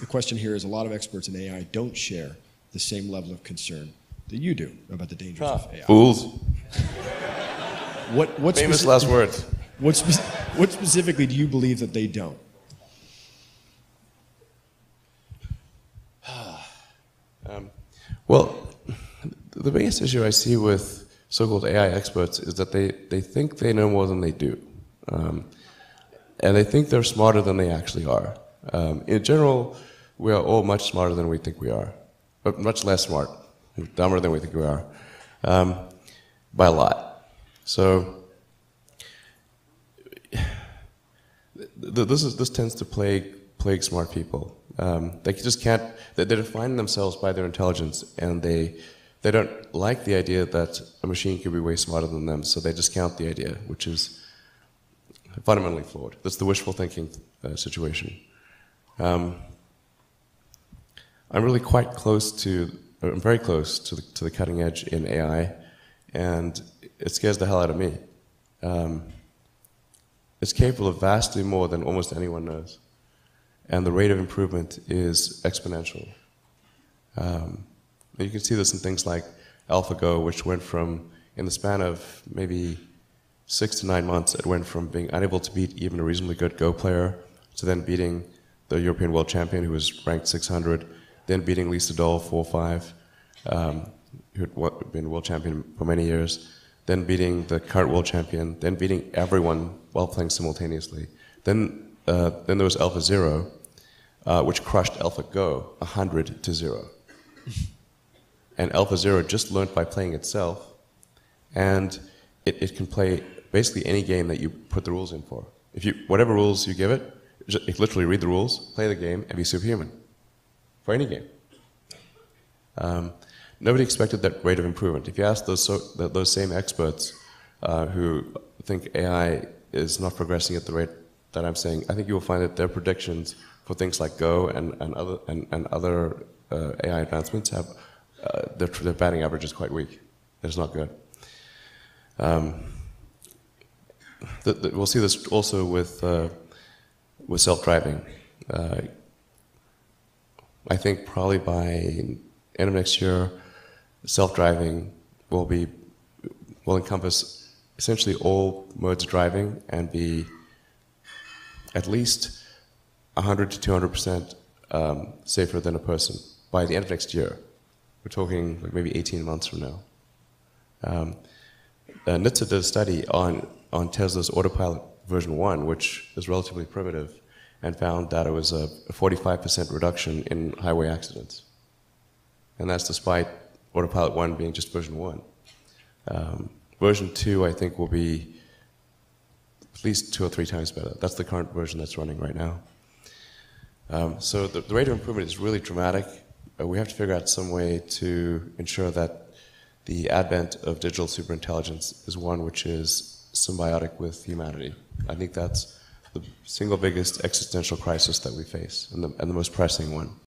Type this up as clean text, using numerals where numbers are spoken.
the question here is a lot of experts in AI don't share the same level of concern that you do about the dangers of AI. Fools. What Famous last words. What specifically do you believe that they don't? Well, the biggest issue I see with so-called AI experts is that they think they know more than they do. And they think they're smarter than they actually are. In general, we are all much smarter than we think we are, but much less smart, dumber than we think we are, by a lot. So this tends to plague smart people. They just can't. They define themselves by their intelligence, and they don't like the idea that a machine could be way smarter than them. So they discount the idea, which is fundamentally flawed. That's the wishful thinking situation. I'm really quite close to. I'm very close to the cutting edge in AI, and it scares the hell out of me. It's capable of vastly more than almost anyone knows. And the rate of improvement is exponential. You can see this in things like AlphaGo, which went from, in the span of maybe 6 to 9 months, it went from being unable to beat even a reasonably good Go player to then beating the European world champion, who was ranked 600, then beating Lee Sedol 4-5, who had been world champion for many years, then beating the current world champion, then beating everyone while playing simultaneously. Then there was AlphaZero, which crushed AlphaGo 100-0. And AlphaZero just learned by playing itself, and it can play basically any game that you put the rules in for. Whatever rules you give it, it literally read the rules, play the game, and be superhuman for any game. Nobody expected that rate of improvement. If you ask those same experts who think AI is not progressing at the rate that I'm saying, I think you will find that their predictions for things like Go and other AI advancements have their batting average is quite weak. It's not good. We'll see this also with self-driving. I think probably by end of next year, self-driving will encompass essentially all modes of driving and be at least 100 to 200% safer than a person by the end of next year. We're talking like maybe 18 months from now. NHTSA did a study on Tesla's Autopilot version 1, which is relatively primitive, and found that it was a 45% reduction in highway accidents. And that's despite Autopilot 1 being just version 1. Version 2, I think, will be at least 2 or 3 times better. That's the current version that's running right now. So the rate of improvement is really dramatic. We have to figure out some way to ensure that the advent of digital superintelligence is one which is symbiotic with humanity. I think that's the single biggest existential crisis that we face, and the most pressing one.